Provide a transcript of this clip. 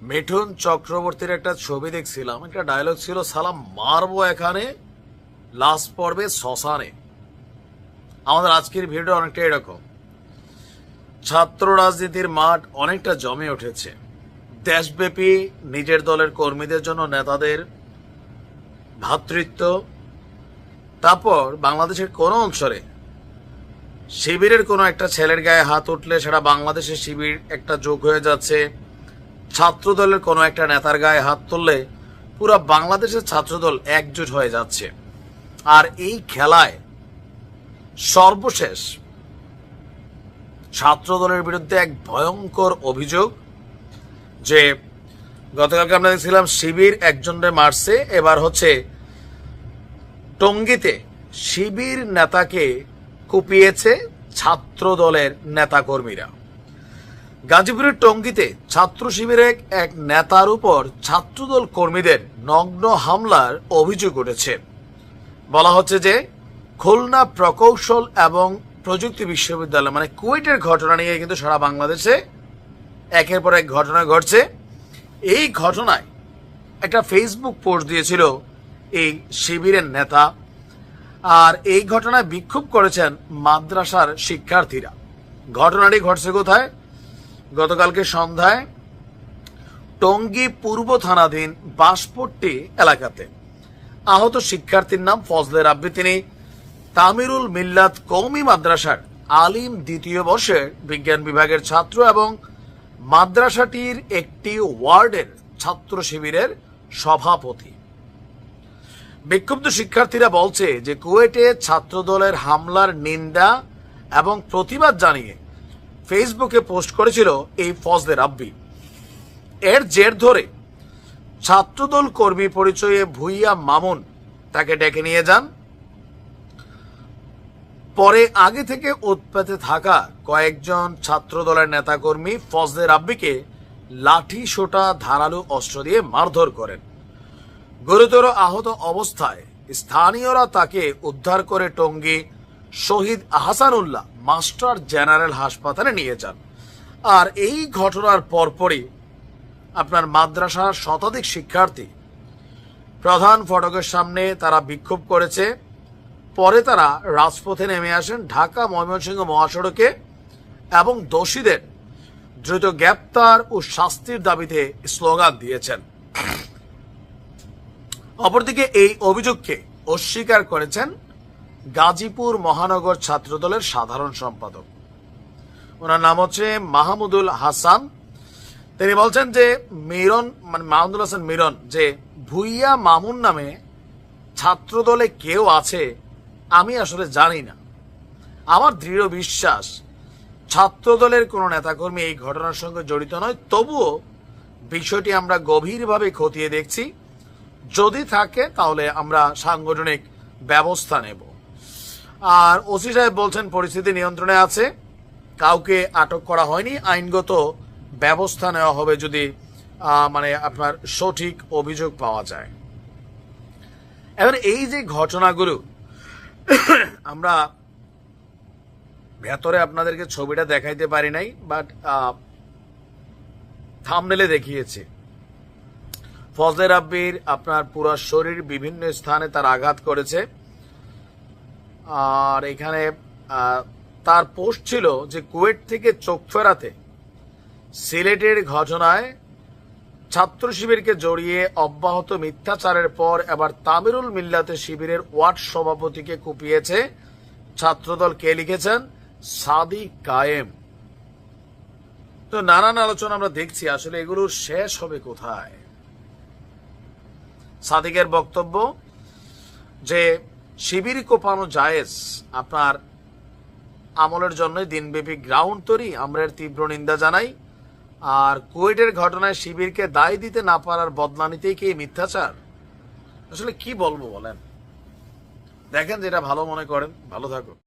মিঠুন চক্রবর্তীর একটা ছবি দেখছিলাম, একটা ডায়লগ ছিল, সালাম মারবো এখানে লাস্ট পর্বে শ্মশানে। আমাদের আজকের ভিডিও অনেকটা এরকম। ছাত্র রাজনীতির মাঠ অনেকটা জমে উঠেছে। দেশব্যাপী নিজের দলের কর্মীদের জন্য নেতাদের ভ্রাতৃত্ব, তারপর বাংলাদেশের কোনো অঞ্চলে শিবিরের কোনো একটা ছেলের গায়ে হাত উঠলে সেটা বাংলাদেশের শিবির একটা যোগ হয়ে যাচ্ছে। ছাত্র দলের কোনো একটা নেতার গায়ে হাত তুললে পুরো বাংলাদেশের ছাত্রদল একজোট হয়ে যাচ্ছে। আর এই খেলায় সর্বশেষ ছাত্র দলের বিরুদ্ধে এক ভয়ঙ্কর অভিযোগ যে গতকালকে আমরা দেখছিলাম শিবির একজনরে মারছে, এবার হচ্ছে টঙ্গীতে শিবির নেতাকে কুপিয়েছে ছাত্র দলের নেতাকর্মীরা। গাজীপুরের টঙ্গীতে ছাত্র শিবিরের এক নেতার উপর ছাত্রদল কর্মীদের নগ্ন হামলার অভিযোগ উঠেছে। বলা হচ্ছে যে খুলনা প্রকৌশল এবং প্রযুক্তি বিশ্ববিদ্যালয় মানে কুয়েটের ঘটনা নিয়ে কিন্তু সারা বাংলাদেশে একের পর এক ঘটনা ঘটছে। এই ঘটনায় একটা ফেসবুক পোস্ট দিয়েছিল এই শিবিরের নেতা, আর এই ঘটনায় বিক্ষোভ করেছেন মাদ্রাসার শিক্ষার্থীরা। ঘটনাটি ঘটছে কোথায়? গতকালকে সন্ধ্যায় টঙ্গী পূর্ব থানাধীন বাঁশপট্টি এলাকাতে। আহত শিক্ষার্থীর নাম ফজলে রাব্বি। তিনি তামিরুল মিল্লাত কওমি মাদ্রাসার আলিম দ্বিতীয় বর্ষের বিজ্ঞান বিভাগের ছাত্র এবং মাদ্রাসাটির একটি ওয়ার্ডের ছাত্র শিবিরের সভাপতি। বিক্ষুব্ধ শিক্ষার্থীরা বলছে যে কুয়েটে ছাত্রদলের হামলার নিন্দা এবং প্রতিবাদ জানিয়ে ফেসবুকে পোস্ট করেছিল এই ফজলে রাব্বি। এর জের ধরে ছাত্রদল কর্মী পরিচয়ে ভুইয়া মামুন তাকে ডেকে নিয়ে যান। পরে আগে থেকে উৎপাতে থাকা কয়েকজন ছাত্রদলের নেতাকর্মী ফজলে রাব্বিকে লাঠি সোটা ধারালো অস্ত্র দিয়ে মারধর করেন। গুরুতর আহত অবস্থায় স্থানীয়রা তাকে উদ্ধার করে টঙ্গী শহীদ আহসানুল্লাহ মাস্টার জেনারেল হাসপাতালে নিয়ে যান। আর এই ঘটনার পরপরই আপনার মাদ্রাসার শতাধিক শিক্ষার্থী প্রধান ফটকের সামনে তারা বিক্ষোভ করেছে। পরে তারা রাজপথে নেমে আসেন ঢাকা ময়মনসিংহ মহাসড়কে এবং দোষীদের দ্রুত গ্রেপ্তার ও শাস্তির দাবিতে স্লোগান দিয়েছেন। অপরদিকে এই অভিযোগকে অস্বীকার করেছেন গাজীপুর মহানগর ছাত্রদলের সাধারণ সম্পাদক। ওনার নাম হচ্ছে মাহমুদুল হাসান। তিনি বলছেন যে মাহমুদুল হাসান মিরন, যে ভুইয়া মামুন নামে ছাত্রদলে কেউ আছে আমি আসলে জানি না। আমার দৃঢ় বিশ্বাস ছাত্রদলের কোনো নেতাকর্মী এই ঘটনার সঙ্গে জড়িত নয়। তবুও বিষয়টি আমরা গভীরভাবে খতিয়ে দেখছি। যদি থাকে তাহলে আমরা সাংগঠনিক ব্যবস্থা নেব। আর ওসি সাহেব বলছেন পরিস্থিতি নিয়ন্ত্রণে আছে, কাউকে আটক করা হয়নি, আইনগত ব্যবস্থা নেওয়া হবে যদি আপনার সঠিক অভিযোগ পাওয়া যায়। এবার এই যে ঘটনাগুলো আমরা ভেতরে আপনাদেরকে ছবিটা দেখাইতে পারি নাই, বাট থাম্বনেলে দেখিয়েছি। ফজলে রাব্বির আপনার পুরো শরীর বিভিন্ন স্থানে তার আঘাত করেছে। আর এখানে তার পোস্ট ছিল যে কুয়েট থেকে চোখ ফেরাতে সিলেটের ঘটনায় ছাত্র শিবিরকে জড়িয়ে অব্যাহত মিথ্যাচারের পর এবার তামিরুল মিল্লাতে শিবিরের ওয়ার্ড সভাপতিকে কুপিয়েছে ছাত্রদল। কে লিখেছেন? সাদিক কায়েম। তো নানান আলোচনা আমরা দেখছি, আসলে এগুলোর শেষ হবে কোথায়? সাদিকের বক্তব্য যে শিবির কোপানো জায়েজ, আপনার আমলের জন্যই দিনব্যাপী গ্রাউন্ড তৈরি, আমরা এর তীব্র নিন্দা জানাই। আর কুয়েটের ঘটনায় শিবিরকে দায় দিতে না পারার বদলা নিতেই কি মিথ্যাচার? আসলে কি বলবো বলেন? দেখেন যেটা ভালো মনে করেন, ভালো থাকুন।